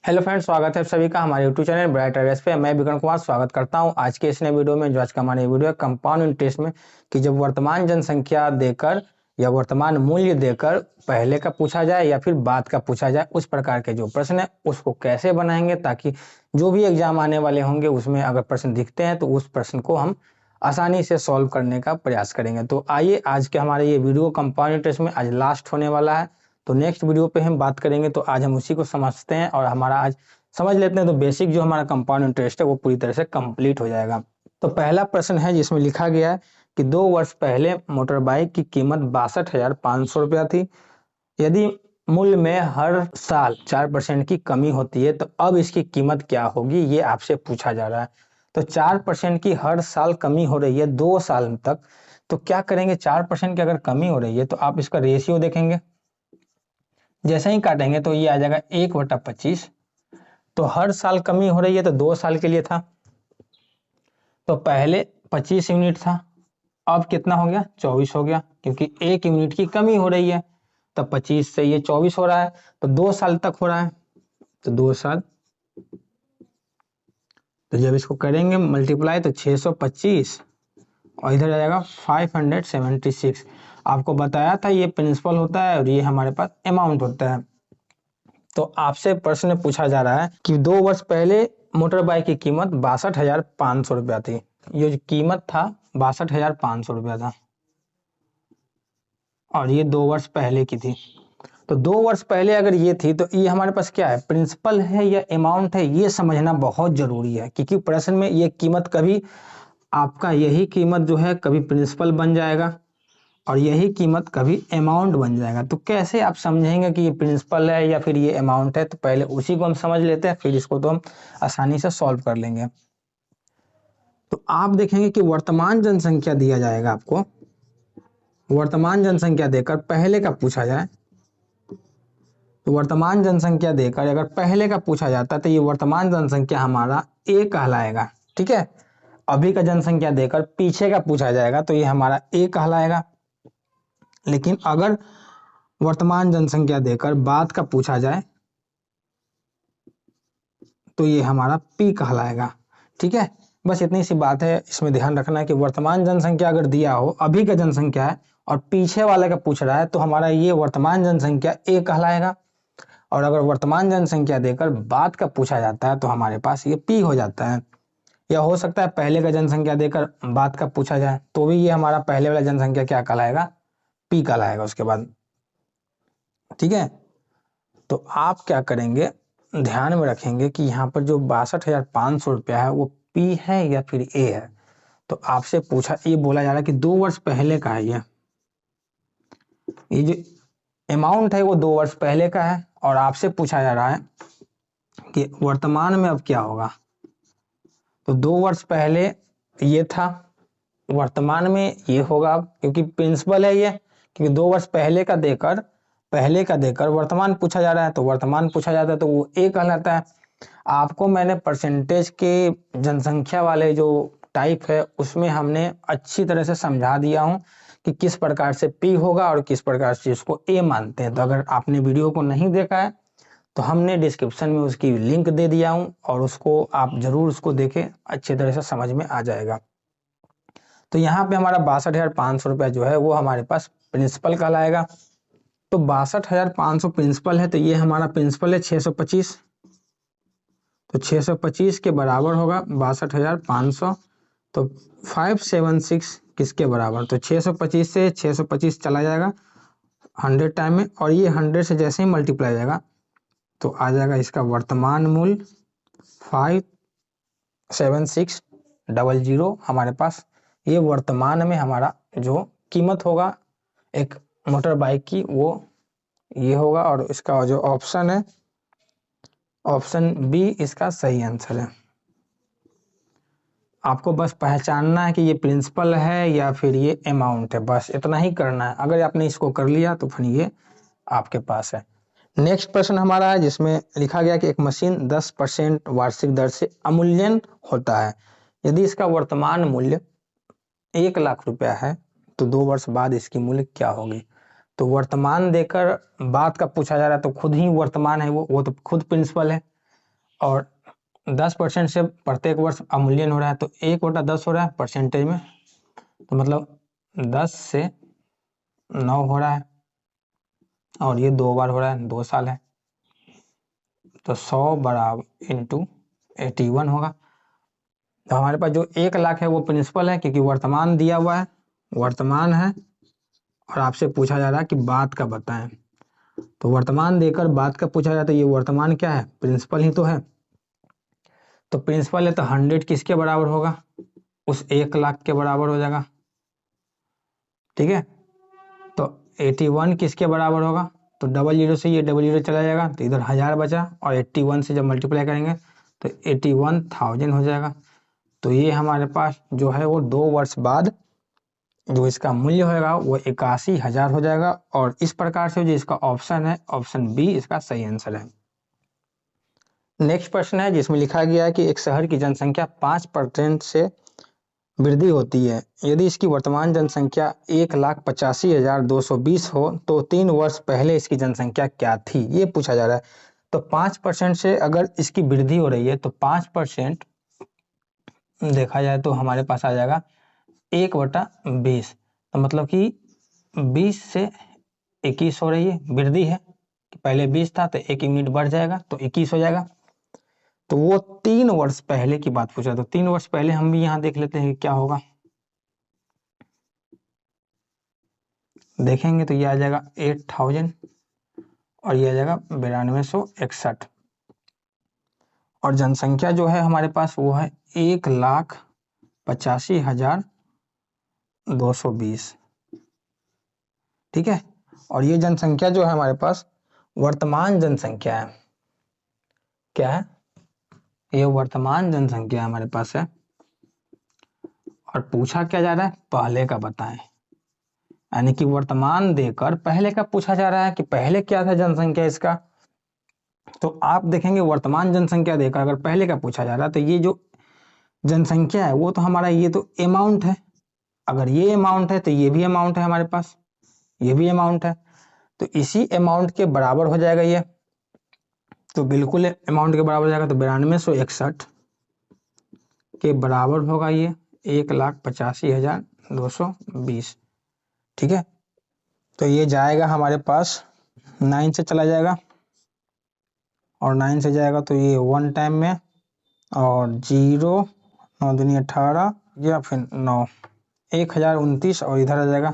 Hello friends, स्वागत है आप सभी का हमारे यूट्यूब चैनल ब्राइट आइडियाज पे। मैं विक्रम कुमार स्वागत करता हूं आज के इस नए वीडियो में। जो आज का हमारा वीडियो है कंपाउंड इंटरेस्ट में, कि जब वर्तमान जनसंख्या देकर या वर्तमान मूल्य देकर पहले का पूछा जाए या फिर बाद का पूछा जाए, उस प्रकार के जो प्रश्न है उसको कैसे बनाएंगे, ताकि जो भी एग्जाम आने वाले होंगे उसमें अगर प्रश्न दिखते हैं तो उस प्रश्न को हम आसानी से सॉल्व करने का प्रयास करेंगे। तो आइए, आज के हमारे ये वीडियो कंपाउंड इंटरेस्ट में आज लास्ट होने वाला है, तो नेक्स्ट वीडियो पे हम बात करेंगे। तो आज हम उसी को समझते हैं और हमारा आज समझ लेते हैं, तो बेसिक जो हमारा कंपाउंड इंटरेस्ट है वो पूरी तरह से कंप्लीट हो जाएगा। तो पहला प्रश्न है जिसमें लिखा गया है कि 2 वर्ष पहले मोटर बाइक की कीमत 62,500 रुपया थी। यदि मूल्य में हर साल 4% की कमी होती है तो अब इसकी कीमत क्या होगी, ये आपसे पूछा जा रहा है। तो 4% की हर साल कमी हो रही है 2 साल तक, तो क्या करेंगे? 4% की अगर कमी हो रही है तो आप इसका रेशियो देखेंगे। जैसे ही काटेंगे तो ये आ जाएगा 1/25। तो हर साल कमी हो रही है तो 2 साल के लिए था, तो पहले 25 यूनिट था, अब कितना हो गया? 24 हो गया, क्योंकि 1 यूनिट की कमी हो रही है। तो 25 से ये 24 हो रहा है, तो 2 साल तक हो रहा है, तो 2 साल। तो जब इसको करेंगे मल्टीप्लाई तो 625 और इधर आ जाएगा 576। आपको बताया था ये प्रिंसिपल होता है और ये हमारे पास अमाउंट होता है। तो आपसे प्रश्न पूछा जा रहा है कि 2 वर्ष पहले मोटर बाइक की कीमत 62,500 रुपया थी। ये जो कीमत था 62,500 रुपया था और ये 2 वर्ष पहले की थी। तो 2 वर्ष पहले अगर ये थी तो ये हमारे पास क्या है? प्रिंसिपल है या अमाउंट है, ये समझना बहुत जरूरी है, क्योंकि प्रश्न में ये कीमत कभी आपका यही कीमत जो है कभी प्रिंसिपल बन जाएगा और यही कीमत कभी अमाउंट बन जाएगा। तो कैसे आप समझेंगे कि ये प्रिंसिपल है या फिर ये अमाउंट है? तो पहले उसी को हम समझ लेते हैं, फिर इसको तो हम आसानी से सॉल्व कर लेंगे। तो आप देखेंगे कि वर्तमान जनसंख्या दिया जाएगा आपको, वर्तमान जनसंख्या देकर पहले का पूछा जाए, तो वर्तमान जनसंख्या देकर अगर पहले का पूछा जाता है तो ये वर्तमान जनसंख्या हमारा ए कहलाएगा। ठीक है, अभी का जनसंख्या देकर पीछे का पूछा जाएगा तो ये हमारा ए कहलाएगा। लेकिन अगर वर्तमान जनसंख्या देकर बाद का पूछा जाए तो ये हमारा पी कहलाएगा। ठीक है, बस इतनी सी बात है, इसमें ध्यान रखना है कि वर्तमान जनसंख्या अगर दिया हो, अभी का जनसंख्या है और पीछे वाले का पूछ रहा है, तो हमारा ये वर्तमान जनसंख्या ए कहलाएगा। और अगर वर्तमान जनसंख्या देकर बाद का पूछा जाता है तो हमारे पास ये पी हो जाता है। या हो सकता है पहले का जनसंख्या देकर बाद का पूछा जाए तो भी ये हमारा पहले वाला जनसंख्या क्या कहलाएगा? पी कहलाएगा उसके बाद। ठीक है, तो आप क्या करेंगे, ध्यान में रखेंगे कि यहाँ पर जो 62,500 रुपया है वो पी है या फिर ए है। तो आपसे पूछा, ये बोला जा रहा है कि 2 वर्ष पहले का है ये जो अमाउंट है वो 2 वर्ष पहले का है, और आपसे पूछा जा रहा है कि वर्तमान में अब क्या होगा। तो 2 वर्ष पहले ये था, वर्तमान में ये होगा अब, क्योंकि प्रिंसिपल है ये, क्योंकि 2 वर्ष पहले का देकर वर्तमान पूछा जा रहा है, तो वर्तमान पूछा जाता है तो वो ए कहलाता है। आपको मैंने परसेंटेज के जनसंख्या वाले जो टाइप है उसमें हमने अच्छी तरह से समझा दिया हूं कि किस प्रकार से पी होगा और किस प्रकार से इसको ए मानते हैं। तो अगर आपने वीडियो को नहीं देखा है तो हमने डिस्क्रिप्शन में उसकी लिंक दे दिया हूं, और उसको आप जरूर उसको देखें, अच्छी तरह से समझ में आ जाएगा। तो यहाँ पे हमारा 62,500 रुपया जो है वो हमारे पास प्रिंसिपल कहलाएगा। तो 62,500 प्रिंसिपल है, तो ये हमारा प्रिंसिपल है 625। तो 625 के बराबर होगा 62,500, तो 576 किसके बराबर? तो 625 से 625 चला जाएगा 100 टाइम में, और ये 100 से जैसे ही मल्टीप्लाई जाएगा तो आ जाएगा इसका वर्तमान मूल्य 57600 हमारे पास। ये वर्तमान में हमारा जो कीमत होगा एक मोटर बाइक की वो ये होगा, और इसका जो ऑप्शन है, ऑप्शन बी इसका सही आंसर है। आपको बस पहचानना है कि ये प्रिंसिपल है या फिर ये अमाउंट है, बस इतना ही करना है। अगर आपने इसको कर लिया तो फिर ये आपके पास है। नेक्स्ट प्रश्न हमारा है जिसमें लिखा गया कि एक मशीन 10% वार्षिक दर से अमूल्यन होता है। यदि इसका वर्तमान मूल्य 1 लाख रुपया है तो 2 वर्ष बाद इसकी मूल्य क्या होगी? तो वर्तमान देकर बात का पूछा जा रहा है, तो खुद ही वर्तमान है वो तो खुद प्रिंसिपल है, और 10% से प्रत्येक वर्ष अवमूल्यन हो रहा है, तो 1/10 हो रहा है परसेंटेज में, तो मतलब 10 से 9 हो रहा है, और ये 2 बार हो रहा है, 2 साल है, तो 100 बराबर इंटू 81 होगा। तो हमारे पास जो 1 लाख है वो प्रिंसिपल है, क्योंकि वर्तमान दिया हुआ है, वर्तमान है, और आपसे पूछा जा रहा है कि बाद का बताएं। तो वर्तमान देकर बाद का पूछा जाता है, ये वर्तमान क्या है, प्रिंसिपल ही तो है। तो प्रिंसिपल है तो 100 किसके बराबर होगा, उस 1 लाख के बराबर हो जाएगा, ठीक है। तो 81 किसके बराबर होगा, तो डबल जीरो से ये डबल जीरो चला जाएगा, तो इधर 1000 बचा, और 81 से जब मल्टीप्लाई करेंगे तो 81,000 हो जाएगा। तो ये हमारे पास जो है वो 2 वर्ष बाद जो इसका मूल्य होगा वो 81,000 हो जाएगा। और इस प्रकार से जो इसका ऑप्शन है, ऑप्शन बी इसका सही आंसर है। नेक्स्ट प्रश्न है जिसमें लिखा गया है कि एक शहर की जनसंख्या 5% से वृद्धि होती है, यदि इसकी वर्तमान जनसंख्या 1,85,220 हो तो 3 वर्ष पहले इसकी जनसंख्या क्या थी, ये पूछा जा रहा है। तो 5% से अगर इसकी वृद्धि हो रही है तो 5% देखा जाए तो हमारे पास आ जाएगा 1/20, तो मतलब कि 20 से 21 हो रही है, वृद्धि है, पहले 20 था तो 1 यूनिट बढ़ जाएगा तो 21 हो जाएगा। तो वो 3 वर्ष पहले की बात पूछा, तो 3 वर्ष पहले हम भी यहाँ देख लेते हैं कि क्या होगा, देखेंगे तो ये आ जाएगा 8000, और ये आ जाएगा 9261, और जनसंख्या जो है हमारे पास वो है 1,85,220, ठीक है। और ये जनसंख्या जो है हमारे पास वर्तमान जनसंख्या है, क्या है, ये वर्तमान जनसंख्या हमारे पास है। और पूछा क्या जा रहा है, पहले का बताएं, यानी कि वर्तमान देकर पहले का पूछा जा रहा है कि पहले क्या था जनसंख्या इसका। तो आप देखेंगे वर्तमान जनसंख्या देकर अगर पहले का पूछा जा रहा है तो ये जो जनसंख्या है वो तो हमारा ये तो अमाउंट है, अगर ये अमाउंट है तो ये भी अमाउंट है हमारे पास, ये भी अमाउंट है, तो इसी अमाउंट के बराबर हो जाएगा ये, तो बिल्कुल अमाउंट के बराबर हो जाएगा, तो 9261 के बराबर होगा ये 1,85,220, ठीक है। तो ये जाएगा हमारे पास 9 से चला जाएगा, और 9 से जाएगा तो ये 1 टाइम में, और 0 9 दूनी 18 या फिर 9 1029, और इधर आ जाएगा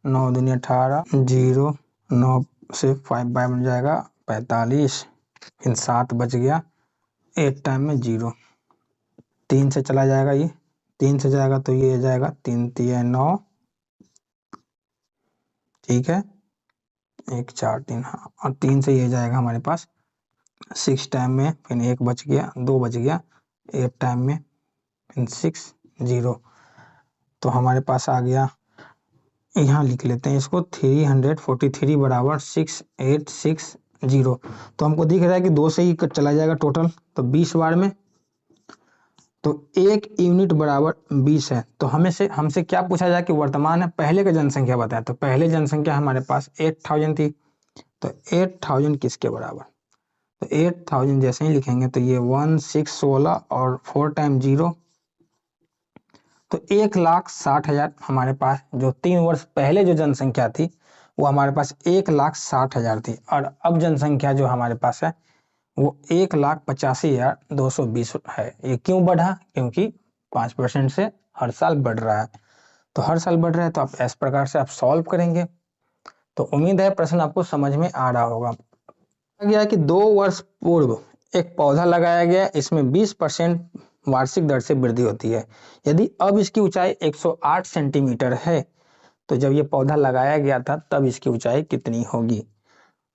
9 दूनी 18 0 9 से 5 बाय बन जाएगा 45, फिर 7 बच गया, 8 टाइम में 0, 3 से चला जाएगा, ये 3 से जाएगा तो ये जाएगा 3 3 9, ठीक है, 1 4 3, हाँ, और 3 से ये जाएगा हमारे पास 6 टाइम में, फिर 1 बच गया, 2 बच गया, 8 टाइम में, फिर 6 0, तो हमारे पास आ गया, यहाँ लिख लेते हैं इसको 343 बराबर 6860। तो हमको दिख रहा है कि 2 से ही चला जाएगा टोटल, तो 20 बार में, तो 1 यूनिट बराबर 20 है। तो हमसे क्या पूछा जाए कि वर्तमान है, पहले का जनसंख्या बताया, तो पहले जनसंख्या हमारे पास 8000 थी, तो 8000 किसके बराबर, तो 8000 जैसे ही लिखेंगे तो ये 1616 और 4 टाइम 0, तो 1,60,000 हमारे पास जो 3 वर्ष पहले जो जनसंख्या थी वो हमारे पास 1,60,000 थी, और अब जनसंख्या जो हमारे पास है वो 1,85,220 है। ये क्यों बढ़ा, क्योंकि 5% से हर साल बढ़ रहा है, तो हर साल बढ़ रहा है, तो आप इस प्रकार से आप सॉल्व करेंगे। तो उम्मीद है प्रश्न आपको समझ में आ रहा होगा। गया कि 2 वर्ष पूर्व एक पौधा लगाया गया, इसमें 20% वार्षिक दर से वृद्धि होती है, यदि अब इसकी ऊंचाई 108 सेंटीमीटर है तो जब ये पौधा लगाया गया था तब इसकी ऊंचाई कितनी होगी।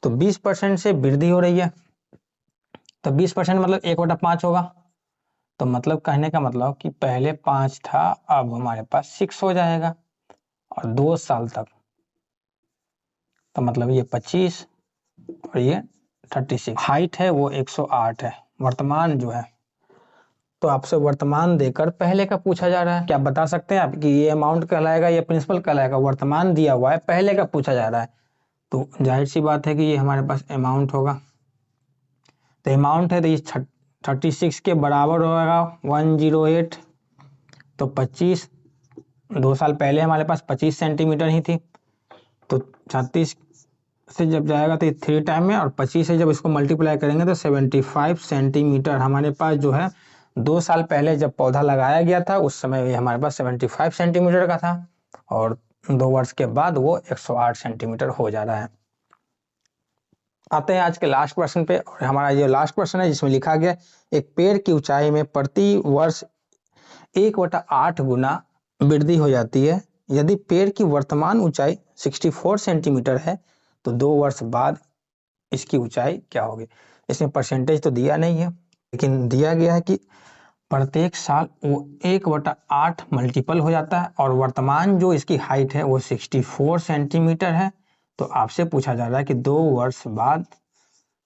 तो 20% से वृद्धि हो रही है, तो 20% मतलब 1/5 होगा, तो मतलब कहने का मतलब कि पहले 5 था, अब हमारे पास 6 हो जाएगा, और 2 साल तक, तो मतलब ये 25 और ये 36, हाइट है वो 108 है, वर्तमान जो है। तो आपसे वर्तमान देकर पहले का पूछा जा रहा है, क्या आप बता सकते हैं आप कि ये अमाउंट कहलाएगा या प्रिंसिपल कहलाएगा, वर्तमान दिया हुआ है, पहले का पूछा जा रहा है, तो जाहिर सी बात है कि ये हमारे पास अमाउंट होगा। तो अमाउंट है तो ये 36 के बराबर होगा 108, तो 25, 2 साल पहले हमारे पास 25 सेंटीमीटर ही थी, तो 36 से जब जाएगा तो 3 टाइम में, और 25 से जब इसको मल्टीप्लाई करेंगे तो 75 सेंटीमीटर हमारे पास जो है 2 साल पहले जब पौधा लगाया गया था उस समय ये हमारे पास 75 सेंटीमीटर का था, और 2 वर्ष के बाद वो 108 सेंटीमीटर हो जा रहा है। आते हैं आज के लास्ट क्वेश्चन पे, और हमारा ये लास्ट क्वेश्चन है जिसमें लिखा गया एक पेड़ की ऊंचाई में प्रति वर्ष 1/8 गुना वृद्धि हो जाती है। यदि पेड़ की वर्तमान ऊंचाई 64 सेंटीमीटर है तो 2 वर्ष बाद इसकी ऊंचाई क्या होगी। इसमें परसेंटेज तो दिया नहीं है, लेकिन दिया गया है कि प्रत्येक साल वो 1/8 मल्टीपल हो जाता है, और वर्तमान जो इसकी हाइट है वो 64 सेंटीमीटर है। तो आपसे पूछा जा रहा है कि 2 वर्ष बाद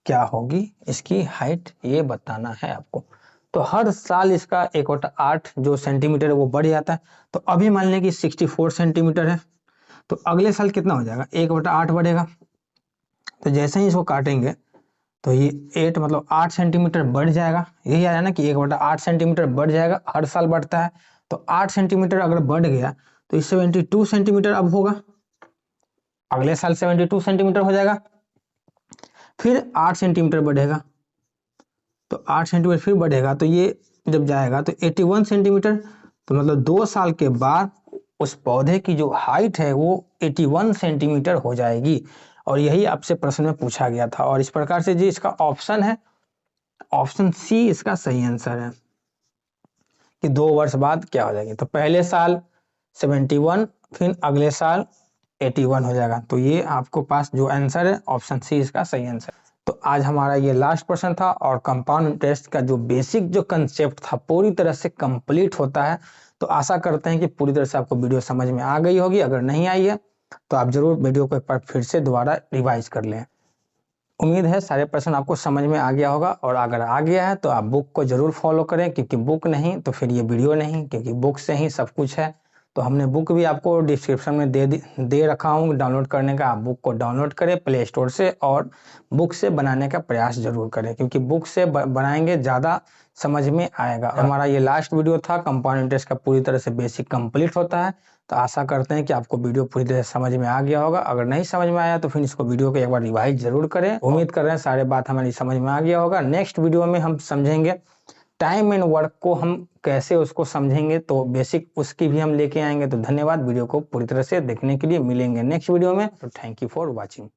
क्या होगी इसकी हाइट, ये बताना है आपको। तो हर साल इसका 1/8 जो सेंटीमीटर है वो बढ़ जाता है। तो अभी मान लें कि 64 सेंटीमीटर है, तो अगले साल कितना हो जाएगा, 1/8 बढ़ेगा। तो जैसे ही इसको काटेंगे तो ये 8 मतलब 8 सेंटीमीटर बढ़ जाएगा। यही आया ना कि 1/8 सेंटीमीटर बढ़ जाएगा, हर साल बढ़ता है। तो 8 सेंटीमीटर अगर बढ़ गया तो 72 सेंटीमीटर अब होगा, अगले साल 72 सेंटीमीटर हो जाएगा। फिर 8 सेंटीमीटर बढ़ेगा, तो 8 सेंटीमीटर फिर बढ़ेगा, तो ये जब जाएगा तो 81 सेंटीमीटर। तो मतलब 2 साल के बाद उस पौधे की जो हाइट है वो 81 सेंटीमीटर हो जाएगी। और यही आपसे प्रश्न में पूछा गया था, और इस प्रकार से जी इसका ऑप्शन है, ऑप्शन सी इसका सही आंसर है कि 2 वर्ष बाद क्या हो जाएगी। तो पहले साल 71, फिर अगले साल 81 हो जाएगा। तो ये आपको पास जो आंसर है ऑप्शन सी इसका सही आंसर। तो आज हमारा ये लास्ट क्वेश्चन था, और कंपाउंड इंटरेस्ट का जो बेसिक जो कंसेप्ट था पूरी तरह से कंप्लीट होता है। तो आशा करते हैं कि पूरी तरह से आपको वीडियो समझ में आ गई होगी। अगर नहीं आई है तो आप जरूर वीडियो को एक बार फिर से दोबारा रिवाइज कर लें। उम्मीद है सारे प्रश्न आपको समझ में आ गया होगा, और अगर आ गया है तो आप बुक को जरूर फॉलो करें, क्योंकि बुक नहीं तो फिर ये वीडियो नहीं, क्योंकि बुक से ही सब कुछ है। तो हमने बुक भी आपको डिस्क्रिप्शन में दे रखा हूँ डाउनलोड करने का। आप बुक को डाउनलोड करें प्ले स्टोर से, और बुक से बनाने का प्रयास जरूर करें, क्योंकि बुक से बनाएंगे ज़्यादा समझ में आएगा। हमारा ये लास्ट वीडियो था, कंपाउंड इंटरेस्ट का पूरी तरह से बेसिक कंप्लीट होता है। तो आशा करते हैं कि आपको वीडियो पूरी तरह से समझ में आ गया होगा। अगर नहीं समझ में आया तो फिर इसको वीडियो को एक बार रिवाइज जरूर करें। उम्मीद कर रहे हैं सारे बात हमारी समझ में आ गया होगा। नेक्स्ट वीडियो में हम समझेंगे टाइम एंड वर्क को, हम कैसे उसको समझेंगे, तो बेसिक उसकी भी हम लेके आएंगे। तो धन्यवाद वीडियो को पूरी तरह से देखने के लिए। मिलेंगे नेक्स्ट वीडियो में। तो थैंक यू फॉर वॉचिंग।